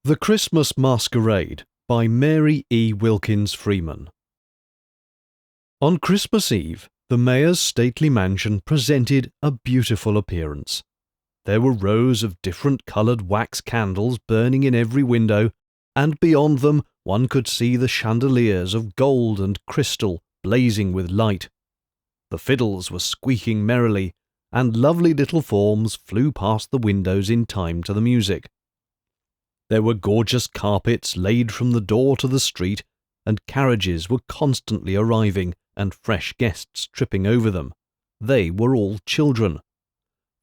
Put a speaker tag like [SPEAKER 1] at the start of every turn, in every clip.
[SPEAKER 1] The Christmas Masquerade by Mary E. Wilkins Freeman. On Christmas Eve, the mayor's stately mansion presented a beautiful appearance. There were rows of different-coloured wax candles burning in every window, and beyond them one could see the chandeliers of gold and crystal blazing with light. The fiddles were squeaking merrily, and lovely little forms flew past the windows in time to the music. There were gorgeous carpets laid from the door to the street, and carriages were constantly arriving and fresh guests tripping over them. They were all children.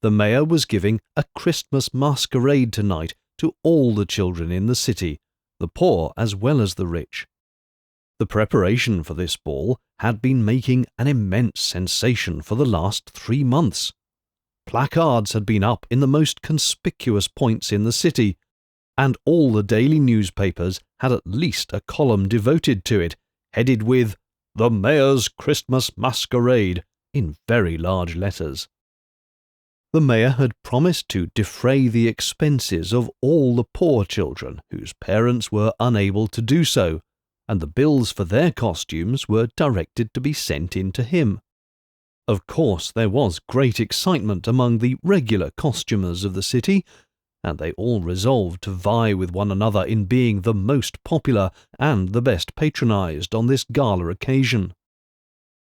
[SPEAKER 1] The mayor was giving a Christmas masquerade tonight to all the children in the city, the poor as well as the rich. The preparation for this ball had been making an immense sensation for the last 3 months. Placards had been up in the most conspicuous points in the city, and all the daily newspapers had at least a column devoted to it, headed with "The Mayor's Christmas Masquerade" in very large letters. The mayor had promised to defray the expenses of all the poor children whose parents were unable to do so, and the bills for their costumes were directed to be sent in to him. Of course, there was great excitement among the regular costumers of the city, and they all resolved to vie with one another in being the most popular and the best patronized on this gala occasion.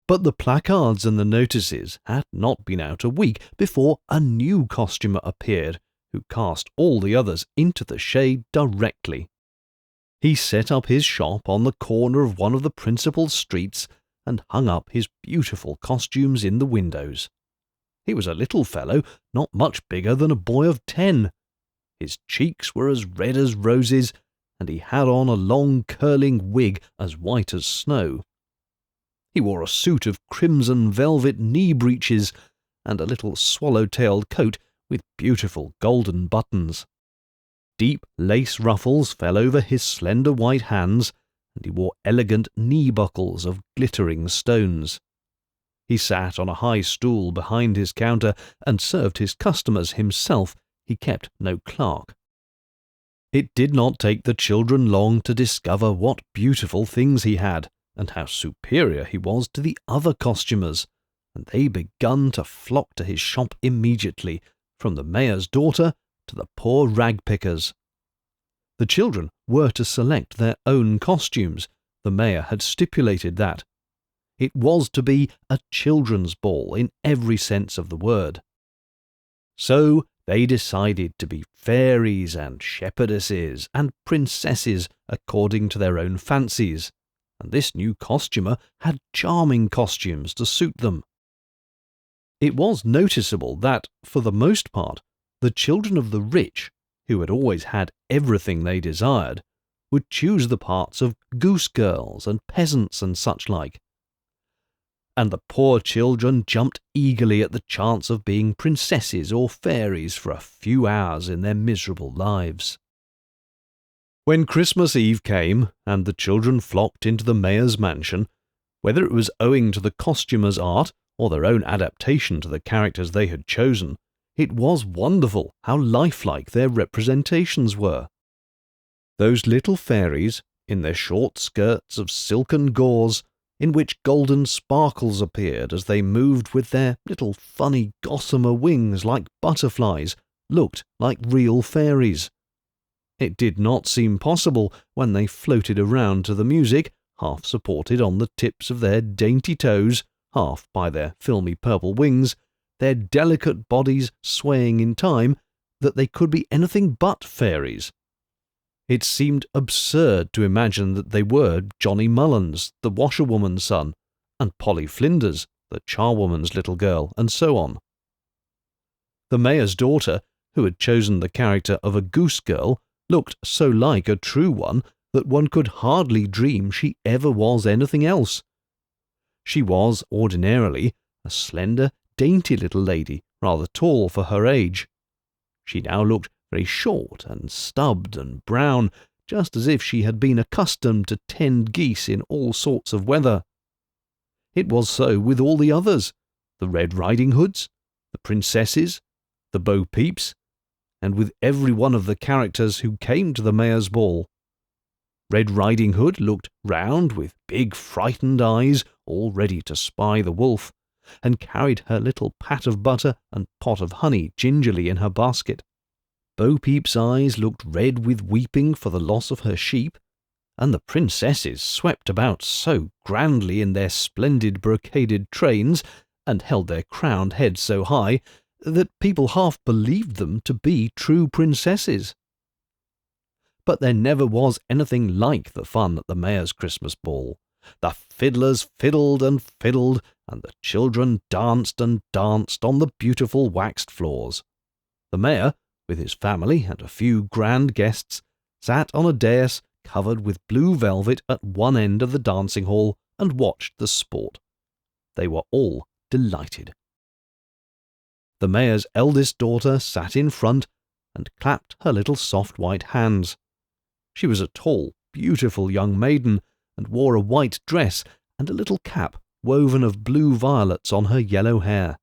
[SPEAKER 1] But the placards and the notices had not been out a week before a new costumer appeared, who cast all the others into the shade directly. He set up his shop on the corner of one of the principal streets and hung up his beautiful costumes in the windows. He was a little fellow, not much bigger than a boy of 10. His cheeks were as red as roses, and he had on a long curling wig as white as snow. He wore a suit of crimson velvet knee breeches and a little swallow-tailed coat with beautiful golden buttons. Deep lace ruffles fell over his slender white hands, and he wore elegant knee buckles of glittering stones. He sat on a high stool behind his counter and served his customers himself. He kept no clerk. It did not take the children long to discover what beautiful things he had, and how superior he was to the other costumers, and they begun to flock to his shop immediately, from the mayor's daughter to the poor rag-pickers. The children were to select their own costumes. The mayor had stipulated that. It was to be a children's ball in every sense of the word. So they decided to be fairies and shepherdesses and princesses according to their own fancies, and this new costumer had charming costumes to suit them. It was noticeable that, for the most part, the children of the rich, who had always had everything they desired, would choose the parts of goose girls and peasants and such like, and the poor children jumped eagerly at the chance of being princesses or fairies for a few hours in their miserable lives. When Christmas Eve came, and the children flocked into the mayor's mansion, whether it was owing to the costumer's art or their own adaptation to the characters they had chosen, it was wonderful how lifelike their representations were. Those little fairies, in their short skirts of silken gauze, in which golden sparkles appeared as they moved with their little funny gossamer wings like butterflies, looked like real fairies. It did not seem possible, when they floated around to the music, half supported on the tips of their dainty toes, half by their filmy purple wings, their delicate bodies swaying in time, that they could be anything but fairies. It seemed absurd to imagine that they were Johnny Mullins, the washerwoman's son, and Polly Flinders, the charwoman's little girl, and so on. The mayor's daughter, who had chosen the character of a goose girl, looked so like a true one that one could hardly dream she ever was anything else. She was, ordinarily, a slender, dainty little lady, rather tall for her age. She now looked very short and stubbed and brown, just as if she had been accustomed to tend geese in all sorts of weather. It was so with all the others, the Red Riding Hoods, the princesses, the Bo Peeps, and with every one of the characters who came to the mayor's ball. Red Riding Hood looked round with big frightened eyes, all ready to spy the wolf, and carried her little pat of butter and pot of honey gingerly in her basket. Bo Peep's eyes looked red with weeping for the loss of her sheep, and the princesses swept about so grandly in their splendid brocaded trains, and held their crowned heads so high, that people half believed them to be true princesses. But there never was anything like the fun at the mayor's Christmas ball. The fiddlers fiddled and fiddled, and the children danced and danced on the beautiful waxed floors. The mayor, with his family and a few grand guests, sat on a dais covered with blue velvet at one end of the dancing hall and watched the sport. They were all delighted. The mayor's eldest daughter sat in front and clapped her little soft white hands. She was a tall, beautiful young maiden, and wore a white dress and a little cap woven of blue violets on her yellow hair.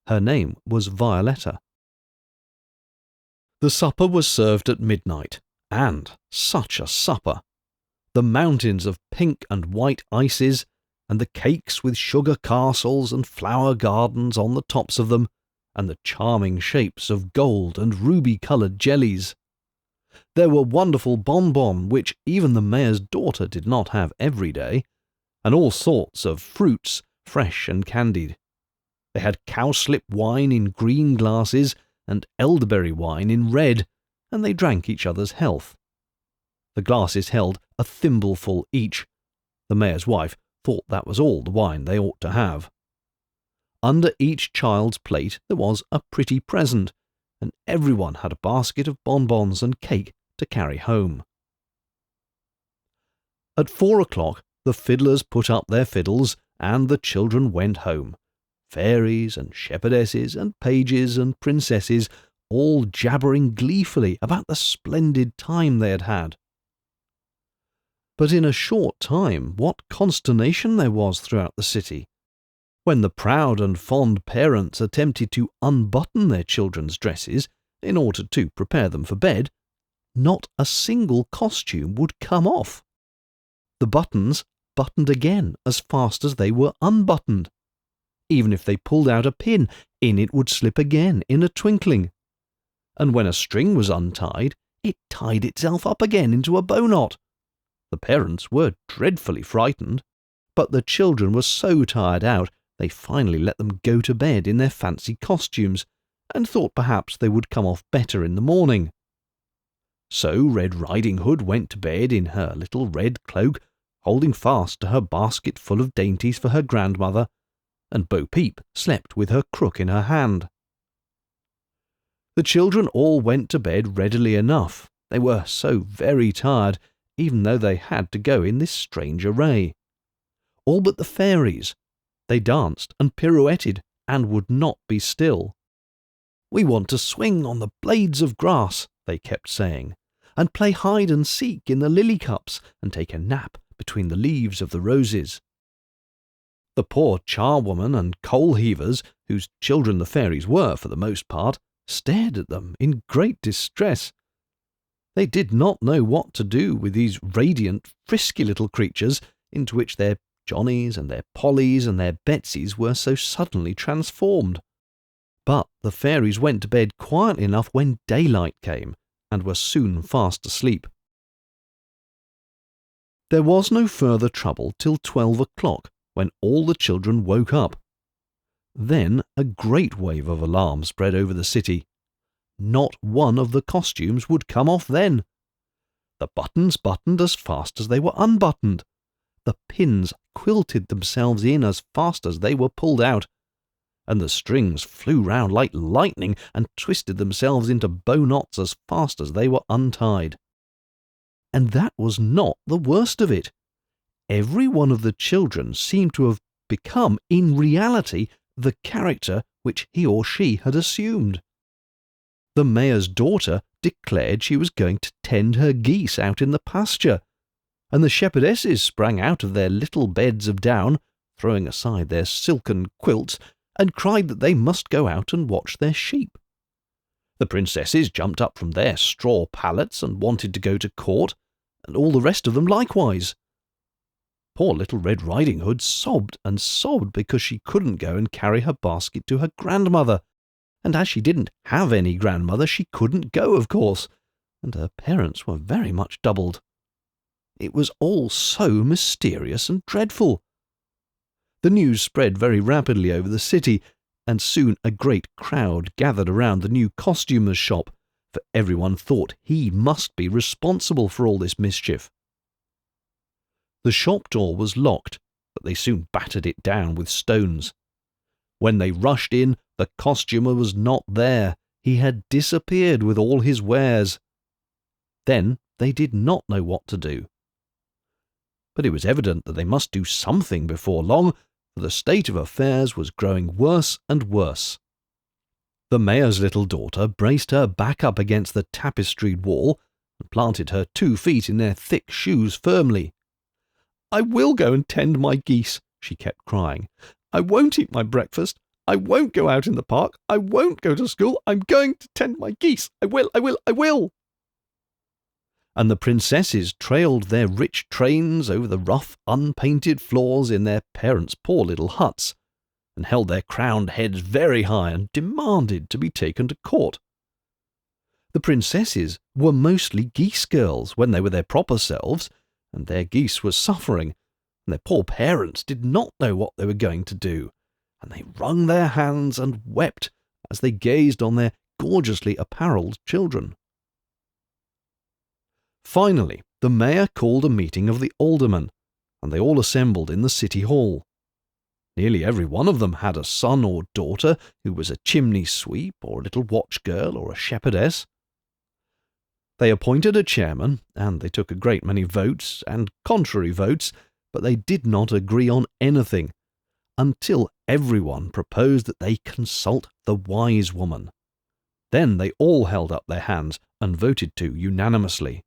[SPEAKER 1] Her name was Violetta. The supper was served at midnight, and such a supper! The mountains of pink and white ices, and the cakes with sugar castles and flower gardens on the tops of them, and the charming shapes of gold and ruby-coloured jellies. There were wonderful bonbons which even the mayor's daughter did not have every day, and all sorts of fruits, fresh and candied. They had cowslip wine in green glasses and elderberry wine in red, and they drank each other's health. The glasses held a thimbleful each. The mayor's wife thought that was all the wine they ought to have. Under each child's plate there was a pretty present, and everyone had a basket of bonbons and cake to carry home. At 4 o'clock the fiddlers put up their fiddles, and the children went home. Fairies and shepherdesses and pages and princesses, all jabbering gleefully about the splendid time they had had. But in a short time what consternation there was throughout the city. When the proud and fond parents attempted to unbutton their children's dresses in order to prepare them for bed, not a single costume would come off. The buttons buttoned again as fast as they were unbuttoned. Even if they pulled out a pin, in it would slip again in a twinkling. And when a string was untied, it tied itself up again into a bowknot. The parents were dreadfully frightened, but the children were so tired out they finally let them go to bed in their fancy costumes, and thought perhaps they would come off better in the morning. So Red Riding Hood went to bed in her little red cloak, holding fast to her basket full of dainties for her grandmother, and Bo Peep slept with her crook in her hand. The children all went to bed readily enough. They were so very tired, even though they had to go in this strange array. All but the fairies. They danced and pirouetted, and would not be still. "We want to swing on the blades of grass," they kept saying, "and play hide and seek in the lily cups, and take a nap between the leaves of the roses." The poor charwoman and coal heavers, whose children the fairies were for the most part, stared at them in great distress. They did not know what to do with these radiant, frisky little creatures into which their Johnnies and their Pollies and their Betsies were so suddenly transformed. But the fairies went to bed quietly enough when daylight came, and were soon fast asleep. There was no further trouble till 12 o'clock, when all the children woke up. Then a great wave of alarm spread over the city. Not one of the costumes would come off then. The buttons buttoned as fast as they were unbuttoned. The pins quilted themselves in as fast as they were pulled out, and the strings flew round like lightning and twisted themselves into bow knots as fast as they were untied. And that was not the worst of it. Every one of the children seemed to have become, in reality, the character which he or she had assumed. The mayor's daughter declared she was going to tend her geese out in the pasture, and the shepherdesses sprang out of their little beds of down, throwing aside their silken quilts, and cried that they must go out and watch their sheep. The princesses jumped up from their straw pallets and wanted to go to court, and all the rest of them likewise. Poor little Red Riding Hood sobbed and sobbed because she couldn't go and carry her basket to her grandmother, and as she didn't have any grandmother, she couldn't go, of course, and her parents were very much doubled. It was all so mysterious and dreadful. The news spread very rapidly over the city, and soon a great crowd gathered around the new costumer's shop, for everyone thought he must be responsible for all this mischief. The shop door was locked, but they soon battered it down with stones. When they rushed in, the costumer was not there. He had disappeared with all his wares. Then they did not know what to do. But it was evident that they must do something before long, for the state of affairs was growing worse and worse. The mayor's little daughter braced her back up against the tapestried wall and planted her 2 feet in their thick shoes firmly. "I will go and tend my geese," she kept crying. "I won't eat my breakfast. I won't go out in the park. I won't go to school. I'm going to tend my geese. I will, I will, I will." And the princesses trailed their rich trains over the rough, unpainted floors in their parents' poor little huts, and held their crowned heads very high and demanded to be taken to court. The princesses were mostly geese girls when they were their proper selves, and their geese were suffering, and their poor parents did not know what they were going to do, and they wrung their hands and wept as they gazed on their gorgeously apparelled children. Finally, the mayor called a meeting of the aldermen, and they all assembled in the city hall. Nearly every one of them had a son or daughter who was a chimney sweep or a little watch girl or a shepherdess. They appointed a chairman, and they took a great many votes and contrary votes, but they did not agree on anything, until everyone proposed that they consult the wise woman. Then they all held up their hands and voted to unanimously.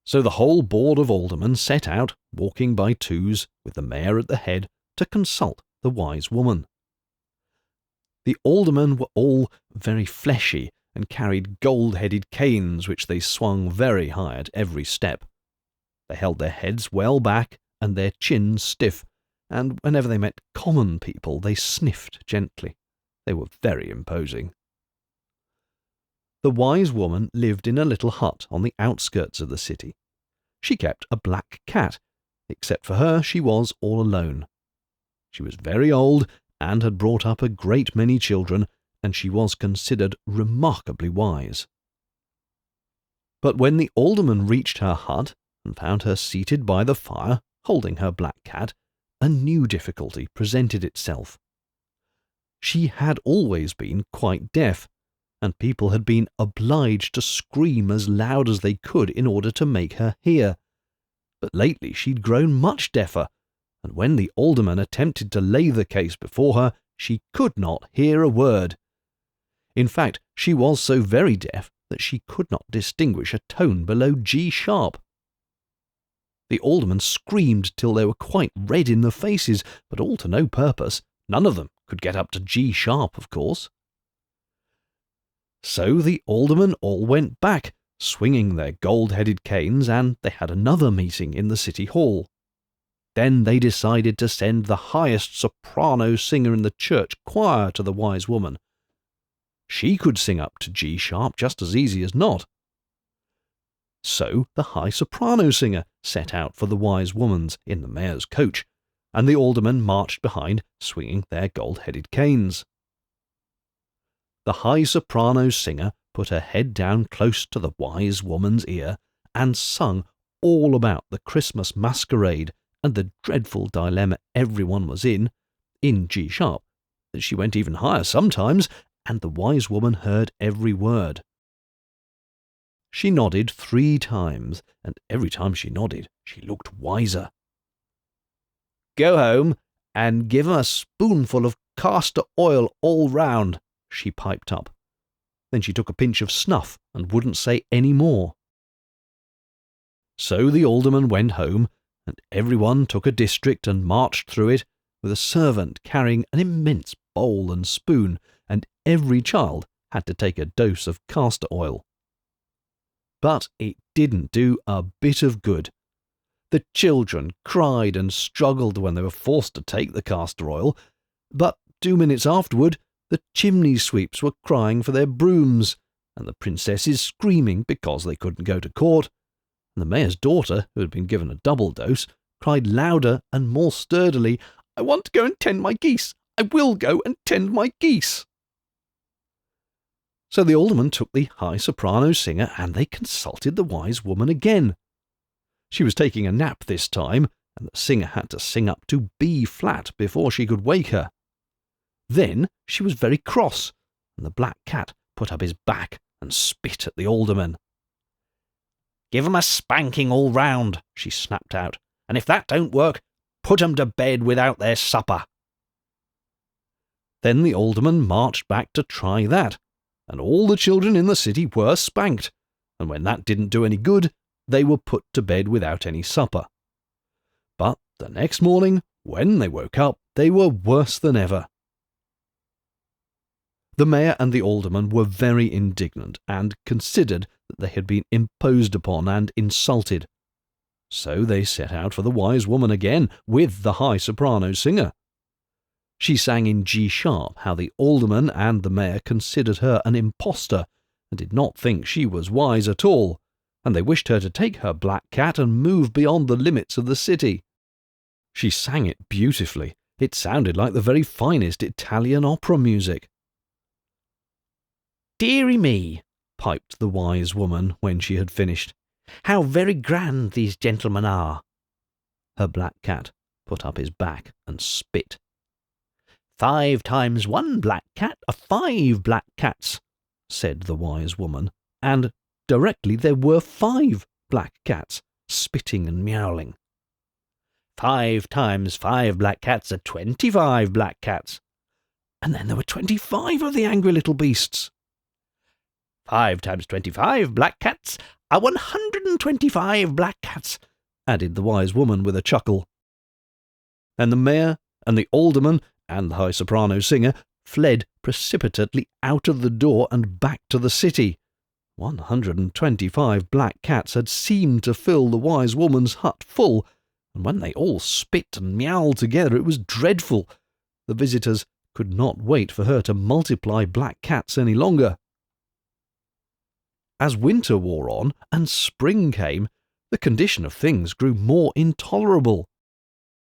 [SPEAKER 1] So the whole board of aldermen set out, walking by twos, with the mayor at the head, to consult the wise woman. The aldermen were all very fleshy, and carried gold-headed canes which they swung very high at every step. They held their heads well back and their chins stiff, and whenever they met common people they sniffed gently. They were very imposing. The wise woman lived in a little hut on the outskirts of the city. She kept a black cat. Except for her, she was all alone. She was very old and had brought up a great many children, and she was considered remarkably wise. But when the alderman reached her hut and found her seated by the fire, holding her black cat, a new difficulty presented itself. She had always been quite deaf, and people had been obliged to scream as loud as they could in order to make her hear. But lately she'd grown much deafer, and when the alderman attempted to lay the case before her, she could not hear a word. In fact, she was so very deaf that she could not distinguish a tone below G sharp. The aldermen screamed till they were quite red in the faces, but all to no purpose. None of them could get up to G sharp, of course. So the aldermen all went back, swinging their gold-headed canes, and they had another meeting in the city hall. Then they decided to send the highest soprano singer in the church choir to the wise woman. She could sing up to G sharp just as easy as not. So the high soprano singer set out for the wise woman's in the mayor's coach, and the aldermen marched behind, swinging their gold-headed canes. The high soprano singer put her head down close to the wise woman's ear and sung all about the Christmas Masquerade and the dreadful dilemma everyone was in G sharp. She went even higher sometimes, and the wise woman heard every word. She nodded 3 times, and every time she nodded, she looked wiser. "Go home and give 'em a spoonful of castor oil all round," she piped up. Then she took a pinch of snuff and wouldn't say any more. So the alderman went home, and everyone took a district and marched through it, with a servant carrying an immense bowl and spoon, and every child had to take a dose of castor oil. But it didn't do a bit of good. The children cried and struggled when they were forced to take the castor oil, but 2 minutes afterward the chimney sweeps were crying for their brooms, and the princesses screaming because they couldn't go to court, and the mayor's daughter, who had been given a double dose, cried louder and more sturdily, "I want to go and tend my geese! I will go and tend my geese!" So the alderman took the high soprano singer, and they consulted the wise woman again. She was taking a nap this time, and the singer had to sing up to B flat before she could wake her. Then she was very cross, and the black cat put up his back and spit at the alderman. "Give 'em a spanking all round," she snapped out, "and if that don't work, put 'em to bed without their supper." Then the alderman marched back to try that, and all the children in the city were spanked, and when that didn't do any good, they were put to bed without any supper. But the next morning, when they woke up, they were worse than ever. The mayor and the alderman were very indignant, and considered that they had been imposed upon and insulted. So they set out for the wise woman again, with the high soprano singer. She sang in G sharp how the alderman and the mayor considered her an impostor, and did not think she was wise at all, and they wished her to take her black cat and move beyond the limits of the city. She sang it beautifully. It sounded like the very finest Italian opera music. "Dearie me," piped the wise woman when she had finished, "how very grand these gentlemen are." Her black cat put up his back and spit. "5 times 1 black cat are 5 black cats," said the wise woman, and directly there were 5 black cats, spitting and meowling. "5 times 5 black cats are 25 black cats," and then there were 25 of the angry little beasts. "5 times 25 black cats are 125 black cats," added the wise woman with a chuckle. And the mayor and the alderman and the high soprano singer fled precipitately out of the door and back to the city. 125 black cats had seemed to fill the wise woman's hut full, and when they all spit and meowled together it was dreadful. The visitors could not wait for her to multiply black cats any longer. As winter wore on and spring came, the condition of things grew more intolerable.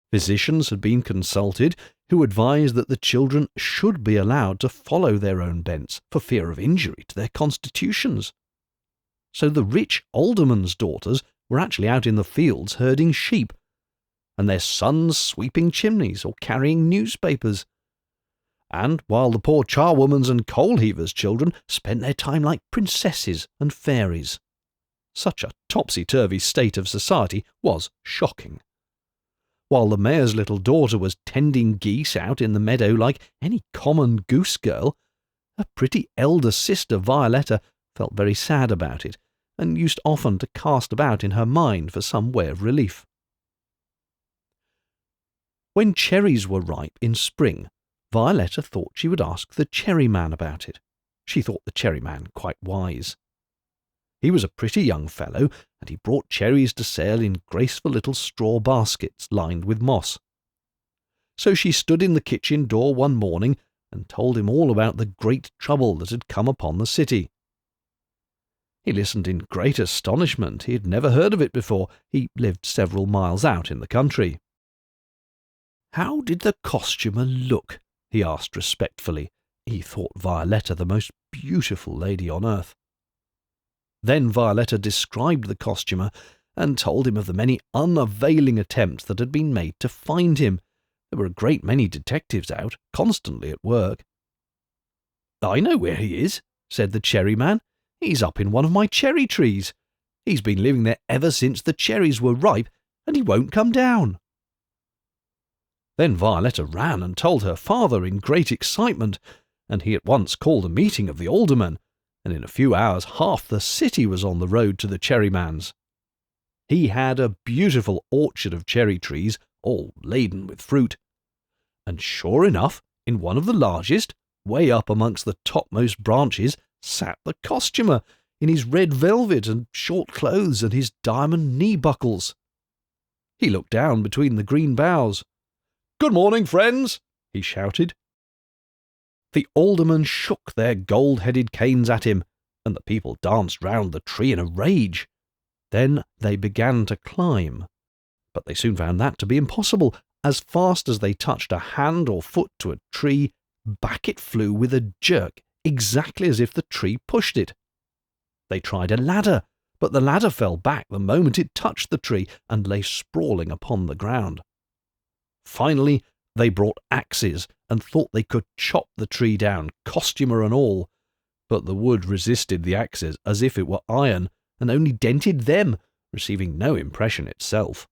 [SPEAKER 1] Physicians had been consulted, who advised that the children should be allowed to follow their own bents for fear of injury to their constitutions. So the rich alderman's daughters were actually out in the fields herding sheep, and their sons sweeping chimneys or carrying newspapers. And while the poor charwoman's and coal-heavers' children spent their time like princesses and fairies. Such a topsy-turvy state of society was shocking. While the mayor's little daughter was tending geese out in the meadow like any common goose girl, her pretty elder sister Violetta felt very sad about it, and used often to cast about in her mind for some way of relief. When cherries were ripe in spring, Violetta thought she would ask the cherry man about it. She thought the cherry man quite wise. He was a pretty young fellow, and he brought cherries to sale in graceful little straw baskets lined with moss. So she stood in the kitchen door one morning and told him all about the great trouble that had come upon the city. He listened in great astonishment. He had never heard of it before. He lived several miles out in the country. "How did the costumer look?" he asked respectfully. He thought Violetta the most beautiful lady on earth. Then Violetta described the costumer and told him of the many unavailing attempts that had been made to find him. There were a great many detectives out, constantly at work. "I know where he is," said the cherry man. "He's up in one of my cherry trees. He's been living there ever since the cherries were ripe, and he won't come down." Then Violetta ran and told her father in great excitement, and he at once called a meeting of the aldermen, and in a few hours half the city was on the road to the cherry man's. He had a beautiful orchard of cherry trees, all laden with fruit. And sure enough, in one of the largest way up amongst the topmost branches sat the costumer, in his red velvet and short clothes and his diamond knee-buckles. He looked down between the green boughs. "Good morning, friends," he shouted. The aldermen shook their gold-headed canes at him, and the people danced round the tree in a rage. Then they began to climb, but they soon found that to be impossible. As fast as they touched a hand or foot to a tree, back it flew with a jerk, exactly as if the tree pushed it. They tried a ladder, but the ladder fell back the moment it touched the tree and lay sprawling upon the ground. Finally, they brought axes and thought they could chop the tree down, costumer and all, but the wood resisted the axes as if it were iron, and only dented them, receiving no impression itself.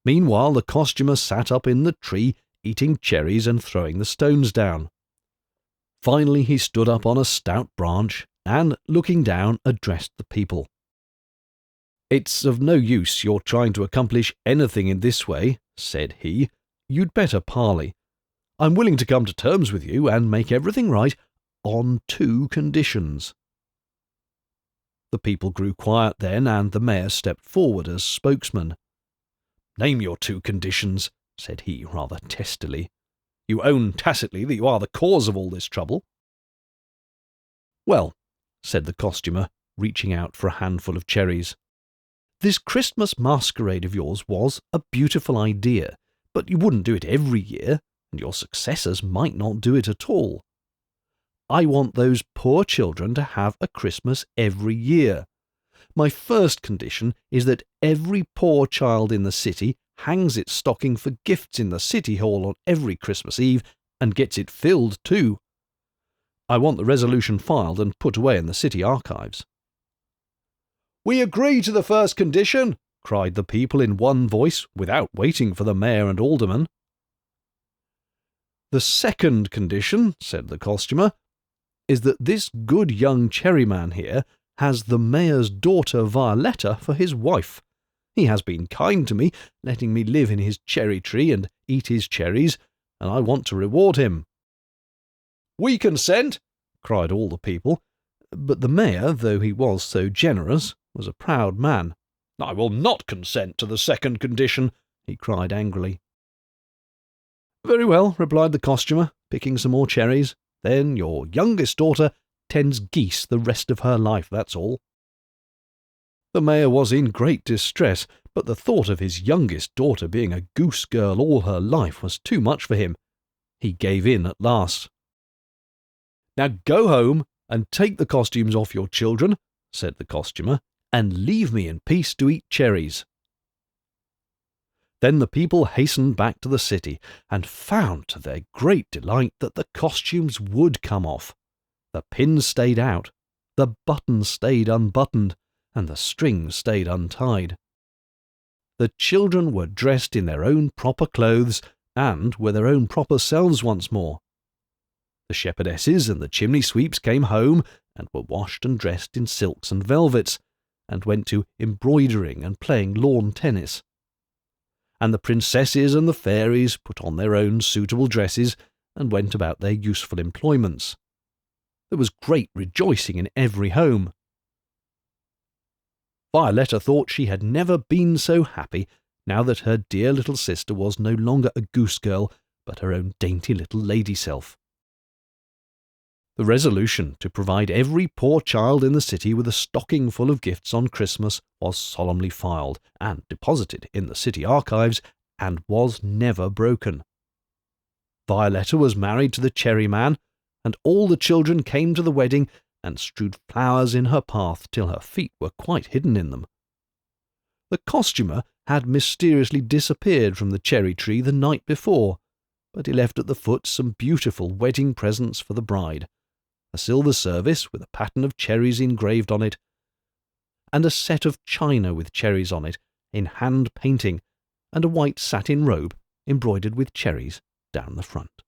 [SPEAKER 1] Meanwhile, the costumer sat up in the tree, eating cherries and throwing the stones down. Finally, he stood up on a stout branch and, looking down, addressed the people. "It's of no use your trying to accomplish anything in this way," said he. "You'd better parley. I'm willing to come to terms with you and make everything right on 2 conditions. The people grew quiet then, and the mayor stepped forward as spokesman. "Name your 2 conditions," said he, rather testily. "You own tacitly that you are the cause of all this trouble." "Well," said the costumer, reaching out for a handful of cherries, "this Christmas masquerade of yours was a beautiful idea, but you wouldn't do it every year, and your successors might not do it at all. I want those poor children to have a Christmas every year. My first condition is that every poor child in the city hangs its stocking for gifts in the City Hall on every Christmas Eve, and gets it filled too. I want the resolution filed and put away in the city archives." "We agree to the first condition," cried the people in one voice, without waiting for the mayor and aldermen. "The second condition," said the costumer, "is that this good young cherryman here has the mayor's daughter Violetta for his wife. He has been kind to me, letting me live in his cherry tree and eat his cherries, and I want to reward him." "We consent," cried all the people, but the mayor, though he was so generous, was a proud man. "I will not consent to the second condition," he cried angrily. "Very well," replied the costumer, picking some more cherries. "Then your youngest daughter tends geese the rest of her life, that's all." The mayor was in great distress, but the thought of his youngest daughter being a goose girl all her life was too much for him. He gave in at last. "Now go home and take the costumes off your children," said the costumer, "and leave me in peace to eat cherries." Then the people hastened back to the city, and found to their great delight that the costumes would come off. The pins stayed out, the buttons stayed unbuttoned, and the strings stayed untied. The children were dressed in their own proper clothes, and were their own proper selves once more. The shepherdesses and the chimney sweeps came home, and were washed and dressed in silks and velvets, and went to embroidering and playing lawn tennis. And the princesses and the fairies put on their own suitable dresses, and went about their useful employments. There was great rejoicing in every home. Violetta thought she had never been so happy, now that her dear little sister was no longer a goose girl, but her own dainty little lady-self. The resolution to provide every poor child in the city with a stocking full of gifts on Christmas was solemnly filed and deposited in the city archives, and was never broken. Violetta was married to the cherry man, and all the children came to the wedding and strewed flowers in her path till her feet were quite hidden in them. The costumer had mysteriously disappeared from the cherry tree the night before, but he left at the foot some beautiful wedding presents for the bride, a silver service with a pattern of cherries engraved on it, and a set of china with cherries on it in hand painting, and a white satin robe embroidered with cherries down the front.